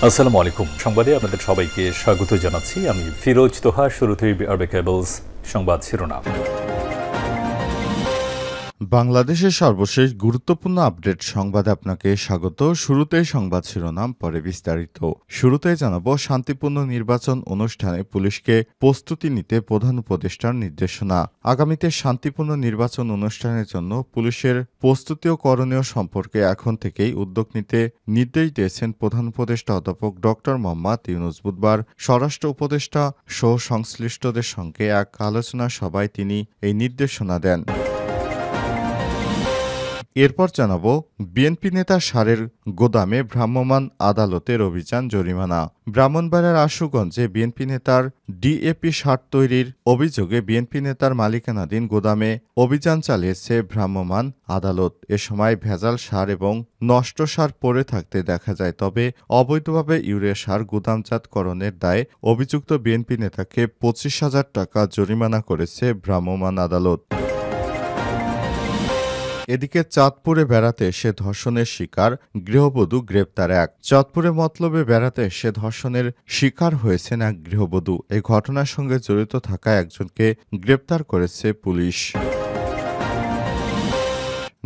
আসসালামু আলাইকুম। সংবাদে আপনাদের সবাইকে স্বাগত জানাচ্ছি। আমি ফিরোজ তোহা। শুরুতেই আরবে কেবলস সংবাদ শিরোনাম। বাংলাদেশের সর্বশেষ গুরুত্বপূর্ণ আপডেট সংবাদে আপনাকে স্বাগত। শুরুতেই সংবাদ শিরোনাম, পরে বিস্তারিত। শুরুতেই জানাবো, শান্তিপূর্ণ নির্বাচন অনুষ্ঠানে পুলিশকে প্রস্তুতি নিতে প্রধান উপদেষ্টার নির্দেশনা। আগামীতে শান্তিপূর্ণ নির্বাচন অনুষ্ঠানের জন্য পুলিশের প্রস্তুতি ও করণীয় সম্পর্কে এখন থেকেই উদ্যোগ নিতে নির্দেশ দিয়েছেন প্রধান উপদেষ্টা অধ্যাপক ডক্টর মোহাম্মদ ইউনূস। বুধবার স্বরাষ্ট্র উপদেষ্টা সহ সংশ্লিষ্টদের সঙ্গে এক আলোচনা সভায় তিনি এই নির্দেশনা দেন। এরপর জানাবো, বিএনপি নেতা সারের গোদামে ভ্রাম্যমাণ আদালতের অভিযান, জরিমানা। ব্রাহ্মণবাড়িয়ার আশুগঞ্জে বিএনপি নেতার ডিএপি সার তৈরির অভিযোগে বিএনপি নেতার মালিকানাধীন গোদামে অভিযান চালিয়েছে ভ্রাম্যমাণ আদালত। এ সময় ভেজাল সার এবং নষ্ট সার পড়ে থাকতে দেখা যায়। তবে অবৈধভাবে ইউরিয়া সার গুদামজাতকরণের দায়ে অভিযুক্ত বিএনপি নেতাকে 25,000 টাকা জরিমানা করেছে ভ্রাম্যমাণ আদালত। এদিকে চাঁদপুরে বেড়াতে এসে ধর্ষণের শিকার গৃহবধূ গ্রেপ্তার এক। চাঁদপুরে মতলবে বেড়াতে এসে ধর্ষণের শিকার হয়েছেন এক গৃহবধূ। এই ঘটনার সঙ্গে জড়িত থাকা একজনকে গ্রেপ্তার করেছে পুলিশ।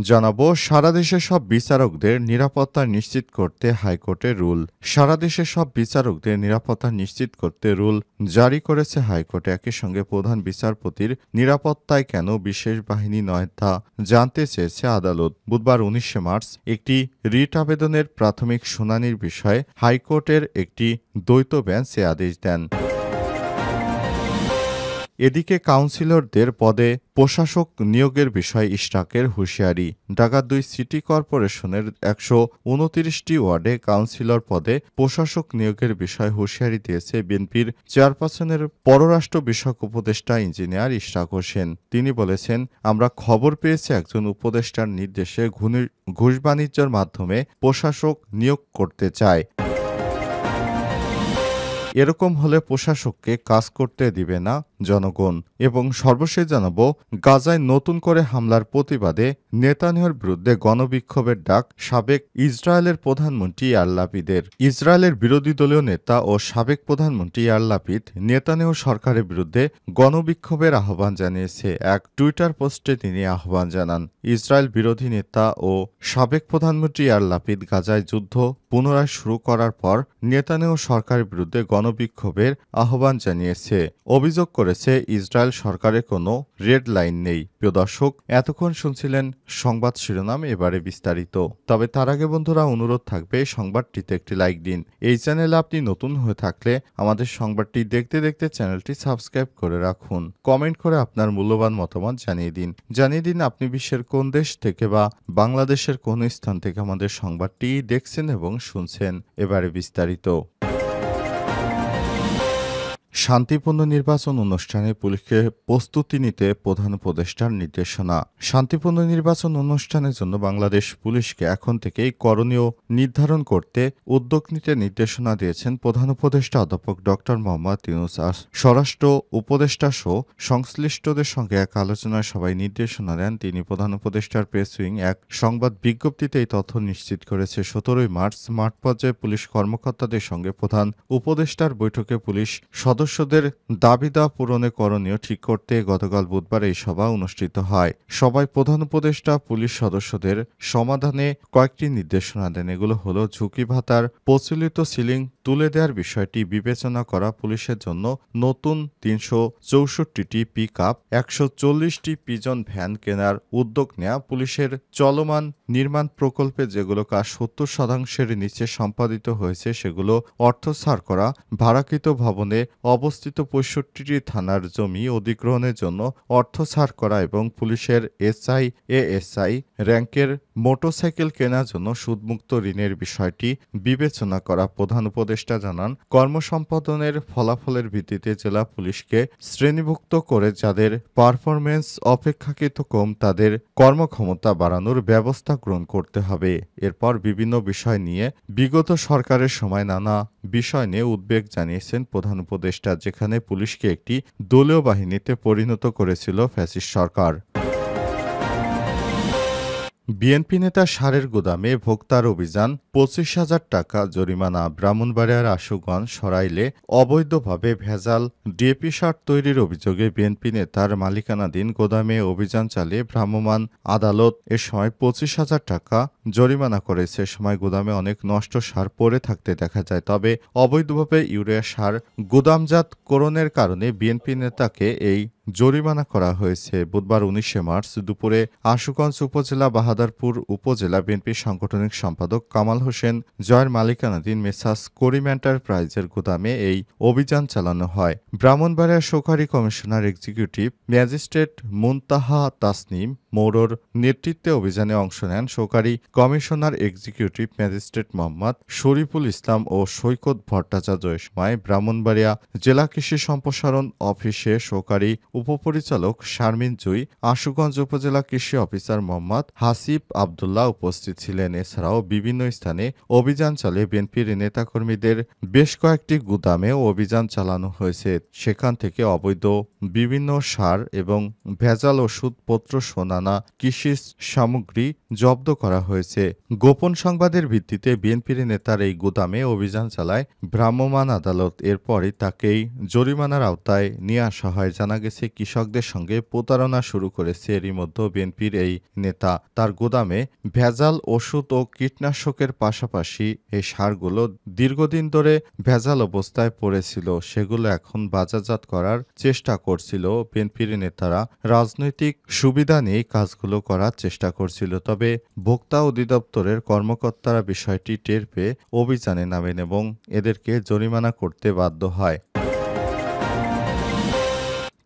জানাবো, সারা দেশে সব বিচারকদের নিরাপত্তা নিশ্চিত করতে হাইকোর্টের রুল। সারা দেশে সব বিচারকদের নিরাপত্তা নিশ্চিত করতে রুল জারি করেছে হাইকোর্ট। একই সঙ্গে প্রধান বিচারপতির নিরাপত্তায় কেন বিশেষ বাহিনী নয় তা জানতে চেয়েছে আদালত। বুধবার 19 মার্চ একটি রিট আবেদনের প্রাথমিক শুনানির বিষয়ে হাইকোর্টের একটি দ্বৈত বেঞ্চ এ আদেশ দেন। এদিকে কাউন্সিলরদের পদে প্রশাসক নিয়োগের বিষয়ে ইশরাকের হুঁশিয়ারি। ঢাকা-2 সিটি কর্পোরেশনের 129টি ওয়ার্ডে কাউন্সিলর পদে প্রশাসক নিয়োগের বিষয়ে হুঁশিয়ারি দিয়েছে বিএনপির চেয়ারপারসনের পররাষ্ট্র বিষয়ক উপদেষ্টা ইঞ্জিনিয়ার ইশরাক হোসেন। তিনি বলেছেন, আমরা খবর পেয়েছি একজন উপদেষ্টার নির্দেশে ঘুষ বাণিজ্যের মাধ্যমে প্রশাসক নিয়োগ করতে চায়। এরকম হলে প্রশাসককে কাজ করতে দিবে না জনগণ। এবং সর্বশেষ জানাবো, গাজায় নতুন করে হামলার প্রতিবাদে নেতানিয়াহুর বিরুদ্ধে গণবিক্ষোভের ডাক সাবেক ইসরায়েলের প্রধানমন্ত্রী ইয়ার লাপিদের। ইসরায়েলের বিরোধী দলীয় নেতা ও সাবেক প্রধানমন্ত্রী ইয়ার লাপিদ নেতানিয়াহু সরকারের বিরুদ্ধে গণবিক্ষোভের আহ্বান জানিয়েছে। এক টুইটার পোস্টে তিনি আহ্বান জানান। ইসরায়েল বিরোধী নেতা ও সাবেক প্রধানমন্ত্রী ইয়ার লাপিদ গাজায় যুদ্ধ পুনরায় শুরু করার পর নেতানিয়াহু সরকারের বিরুদ্ধে গণবিক্ষোভের আহ্বান জানিয়েছে। অভিযোগ করেছে ইসরায়েল সরকারের কোনো রেড লাইন নেই। প্রিয় দর্শক, এতক্ষণ শুনছিলেন সংবাদ শিরোনাম, এবারে বিস্তারিত। তবে তার আগে বন্ধুরা, অনুরোধ থাকবে সংবাদটিতে একটি লাইক দিন। এই চ্যানেলে আপনি নতুন হয়ে থাকলে আমাদের সংবাদটি দেখতে দেখতে চ্যানেলটি সাবস্ক্রাইব করে রাখুন। কমেন্ট করে আপনার মূল্যবান মতামত জানিয়ে দিন আপনি বিশ্বের কোন দেশ থেকে বা বাংলাদেশের কোন স্থান থেকে আমাদের সংবাদটি দেখছেন এবং শুনছেন। এবারে বিস্তারিত। শান্তিপূর্ণ নির্বাচন অনুষ্ঠানে পুলিশকে প্রস্তুতি নিতে প্রধান উপদেষ্টার নির্দেশনা। শান্তিপূর্ণ নির্বাচন অনুষ্ঠানের জন্য বাংলাদেশ পুলিশকে এখন থেকেই করণীয় নির্ধারণ করতে উদ্যোগ নিতে নির্দেশনা দিয়েছেন প্রধান উপদেষ্টা অধ্যাপক ডক্টর মোহাম্মদ ইউনূস। স্বরাষ্ট্র উপদেষ্টা সহ সংশ্লিষ্টদের সঙ্গে এক আলোচনায় সভায় নির্দেশনা দেন তিনি। প্রধান উপদেষ্টার প্রেস উইং এক সংবাদ বিজ্ঞপ্তিতে এই তথ্য নিশ্চিত করেছে। 17 মার্চ মাঠ পর্যায়ে পুলিশ কর্মকর্তাদের সঙ্গে প্রধান উপদেষ্টার বৈঠকে পুলিশ সদস্যদের দাবি দেওয়া পূরণে করণীয় ঠিক করতে গতকাল বুধবার এই সভা অনুষ্ঠিত হয়। সভায় প্রধান উপদেষ্টা পুলিশ সদস্যদের সমাধানে কয়েকটি নির্দেশনা দেন। এগুলো হলো, ঝুঁকি ভাতার প্রচলিত সিলিং তুলে দেওয়ার বিষয়টি বিবেচনা করা, পুলিশের জন্য নতুন 364টি পিকআপ, 140টি পিজন ভ্যান কেনার উদ্যোগ নেওয়া, পুলিশের চলমান নির্মাণ প্রকল্পে যেগুলো কাজ 70% নিচে সম্পাদিত হয়েছে সেগুলো অর্থ ছাড় করা, ভাড়াকৃত ভবনে অবস্থিত 65টি থানার জমি অধিগ্রহণের জন্য অর্থ ছাড় করা এবং পুলিশের এসআই এএসআই র্যাঙ্কের মোটরসাইকেল কেনার জন্য সুদমুক্ত ঋণের বিষয়টি বিবেচনা করা। প্রধান উপদেষ্টা জানান, কর্মসম্পাদনের ফলাফলের ভিত্তিতে জেলা পুলিশকে শ্রেণীভুক্ত করে যাদের পারফরমেন্স অপেক্ষাকৃত কম তাদের কর্মক্ষমতা বাড়ানোর ব্যবস্থা গ্রহণ করতে হবে। এরপর বিভিন্ন বিষয় নিয়ে বিগত সরকারের সময় নানা বিষয় নিয়ে উদ্বেগ জানিয়েছেন প্রধান উপদেষ্টা, যেখানে পুলিশকে একটি দলীয় বাহিনীতে পরিণত করেছিল ফ্যাসিস্ট সরকার। বিএনপি নেতা সারের গুদামে ভোক্তার অভিযান, 25,000 টাকা জরিমানা। ব্রাহ্মণবাড়িয়ার আশুগঞ্জ সরাইলে অবৈধভাবে ভেজাল ডিএপি সার তৈরির অভিযোগে বিএনপি নেতার মালিকানাধীন গোদামে অভিযান চালিয়ে ভ্রাম্যমাণ আদালত এ সময় 25,000 টাকা জরিমানা করেছে। এ সময় গুদামে অনেক নষ্ট সার পড়ে থাকতে দেখা যায়। তবে অবৈধভাবে ইউরিয়া সার গুদামজাতকরণের কারণে বিএনপি নেতাকে এই জরিমানা করা হয়েছে। বুধবার 19 মার্চ দুপুরে আশুগঞ্জ উপজেলা বাহাদারপুর উপজেলা বিএনপির সাংগঠনিক সম্পাদক কামাল হোসেন জয়ের মালিকানাধীন মেসার্স করিম এন্টারপ্রাইজের গুদামে এই অভিযান চালানো হয়। ব্রাহ্মণবাড়িয়া সহকারী commissioner executive magistrate Muntaha Tasnim মৌরর নেতৃত্বে অভিযানে অংশ নেন সহকারী commissioner executive magistrate Mohammad Shariful Islam ও সৈকত ভট্টাচার্য। এ সময় ব্রাহ্মণবাড়িয়া জেলা কৃষি সম্প্রসারণ অফিসে সহকারী উপপরিচালক শারমিন জুই, আশুগঞ্জ উপজেলা কৃষি অফিসার মোহাম্মদ হাসিব আবদুল্লাহ উপস্থিত ছিলেন। এছাড়াও বিভিন্ন স্থানে অভিযান চালিয়ে বিএনপির নেতাকর্মীদের বেশ কয়েকটি গুদামে অভিযান চালানো হয়েছে। সেখান থেকে অবৈধ বিভিন্ন সার এবং ভেজাল ওষুধপত্র সহ নানা কৃষি সামগ্রী জব্দ করা হয়েছে। গোপন সংবাদের ভিত্তিতে বিএনপির নেতার এই গুদামে অভিযান চালায় ভ্রাম্যমাণ আদালত। এরপরই তাকেই জরিমানার আওতায় নিয়ে আসা হয়। জানা গেছে কৃষকদের সঙ্গে প্রতারণা শুরু করেছে। এরই মধ্যে বিএনপির এই নেতা তার গুদামে ভেজাল ওষুধ ও কীটনাশকের পাশাপাশি এই সারগুলো দীর্ঘদিন ধরে ভেজাল অবস্থায় পড়েছিল, সেগুলো এখন বাজারজাত করার চেষ্টা করছিল। বিএনপির নেতারা রাজনৈতিক সুবিধা নিয়ে কাজগুলো করার চেষ্টা করছিল। তবে ভোক্তা অধিদপ্তরের কর্মকর্তারা বিষয়টি টের পেয়ে অভিযানে নামেন এবং এদেরকে জরিমানা করতে বাধ্য হয়।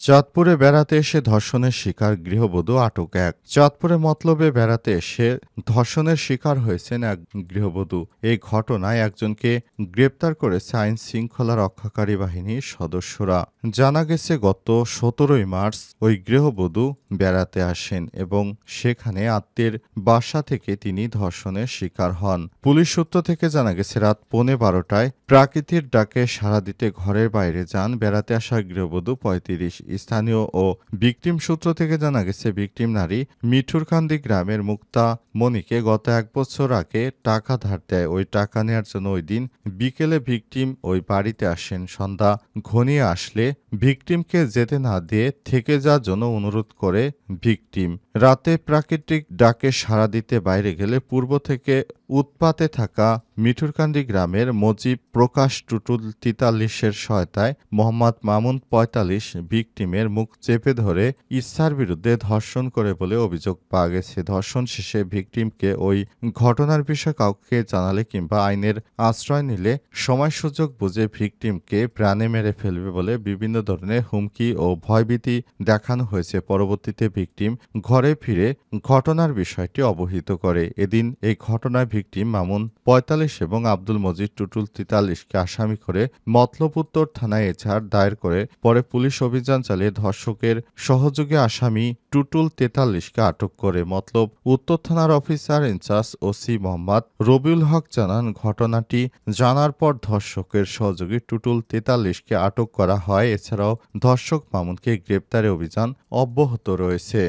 চাঁদপুরে বেড়াতে এসে ধর্ষণের শিকার গৃহবধূ আটক এক। চাঁদপুরে মতলবে বেড়াতে এসে ধর্ষণের শিকার হয়েছেন এক গৃহবধূ। এই ঘটনায় একজনকে গ্রেপ্তার করেছে আইন শৃঙ্খলা রক্ষাকারী বাহিনীর সদস্যরা। জানা গেছে গত 17 মার্চ ওই গৃহবধূ বেড়াতে আসেন এবং সেখানে আত্মীয়ের বাসা থেকে তিনি ধর্ষণের শিকার হন। পুলিশ সূত্র থেকে জানা গেছে রাত 12:15টায় প্রাকৃতির ডাকে সাড়া দিতে ঘরের বাইরে যান বেড়াতে আসা গৃহবধূ 35। স্থানীয় ও ভিকটিম সূত্র থেকে জানা গেছে ভিকটিম নারী মিঠুরকান্দি গ্রামের মুক্তা মনিকে গত 1 বছর আগে টাকা ধার দেয়। ওই টাকা নেওয়ার জন্য ওই দিন বিকেলে ভিকটিম ওই বাড়িতে আসেন। সন্ধ্যা ঘনিয়ে আসলে ভিকটিমকে যেতে না দিয়ে থেকে যাওয়ার জন্য অনুরোধ করে ভিকটিম। রাতে প্রাকৃতিক ডাকে সাড়া দিতে বাইরে গেলে পূর্ব থেকে উৎপাতে থাকা মিঠুরকান্দি গ্রামের মজিব প্রকাশ টুটুল 43-এর সহায়তায় মোহাম্মদ মামুন 45 ভিকটিমের মুখ চেপে ধরে ইচ্ছার বিরুদ্ধে ধর্ষণ করে বলে অভিযোগ পাওয়া গেছে। ধর্ষণ শেষে ভিকটিমকে ওই ঘটনার বিষয়ে কাউকে জানালে কিংবা আইনের আশ্রয় নিলে সময় সুযোগ বুঝে ভিকটিমকে প্রাণে মেরে ফেলবে বলে বিভিন্ন ধরনের হুমকি ও ভয়ভীতি দেখানো হয়েছে। পরবর্তীতে ভিকটিম ঘরে ফিরে ঘটনার বিষয়টি অবহিত করে। এদিন এই ঘটনায় ভিকটিম মামুন 45 এবং আব্দুল মজিদ টুটুল 43কে আসামি করে মতলব উত্তর থানায় এজাহার দায়ের করে পরে পুলিশ অভিযান চালিয়ে ধর্ষকের সহযোগী আসামি টুটুল 43কে আটক করে। মতলব উত্তর থানার officer in charge OC Mohammad Rabiul Haque জানান, ঘটনাটি জানার পর ধর্ষকের সহযোগী টুটুল 43কে আটক করা হয়। এছাড়াও ধর্ষক মামুনকে গ্রেপ্তারে অভিযান অব্যাহত রয়েছে।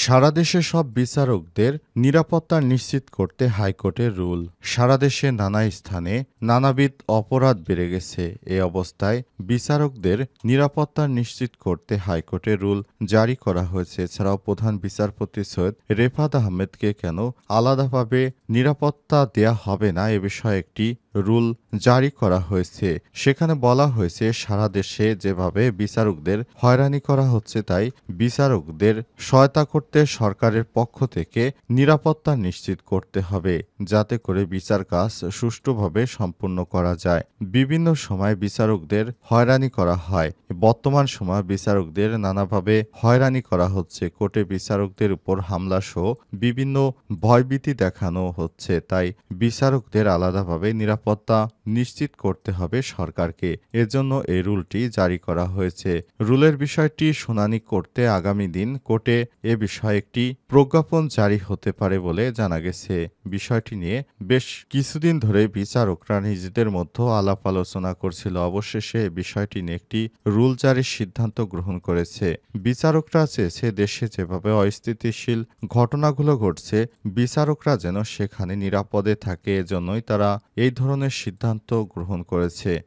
সারা দেশে সব বিচারকদের নিরাপত্তা নিশ্চিত করতে হাইকোর্টের রুল। সারা দেশে নানা স্থানে নানাবিধ অপরাধ বেড়ে গেছে। এ অবস্থায় বিচারকদের নিরাপত্তা নিশ্চিত করতে হাইকোর্টের রুল জারি করা হয়েছে। এছাড়াও প্রধান বিচারপতি সৈয়দ রেফাত আহমেদকে কেন আলাদাভাবে নিরাপত্তা দেয়া হবে না এ বিষয়ে একটি রুল জারি করা হয়েছে। সেখানে বলা হয়েছে, সারা দেশে যেভাবে বিচারকদের হয়রানি করা হচ্ছে তাই বিচারকদের সহায়তা করতে সরকারের পক্ষ থেকে নিরাপত্তা নিশ্চিত করতে হবে, যাতে করে বিচার কাজ সুষ্ঠুভাবে সম্পন্ন করা যায়। বিভিন্ন সময় বিচারকদের হয়রানি করা হয়। বর্তমান সময় বিচারকদের নানাভাবে হয়রানি করা হচ্ছে। কোর্টে বিচারকদের উপর হামলা সহ বিভিন্ন ভয়ভীতি দেখানো হচ্ছে। তাই বিচারকদের আলাদাভাবে নিরাপত্তা নিরাপত্তা নিশ্চিত করতে হবে সরকারকে। এজন্য এই রুলটি জারি করা হয়েছে। রুলের বিষয়টি শুনানি করতে আগামী দিন কোর্টে এ বিষয়ে একটি প্রজ্ঞাপন জারি হতে পারে বলে জানা গেছে। বিষয়টি নিয়ে বেশ কিছুদিন ধরে বিচারকরা নিজেদের মধ্যে আলাপ আলোচনা করছিল। অবশেষে বিষয়টি নিয়ে একটি রুল জারির সিদ্ধান্ত গ্রহণ করেছে। বিচারকরা চেয়েছে দেশে যেভাবে অস্থিতিশীল ঘটনাগুলো ঘটছে, বিচারকরা যেন সেখানে নিরাপদে থাকে, এজন্যই তারা এই ধরনের সিদ্ধান্ত গ্রহণ করেছে।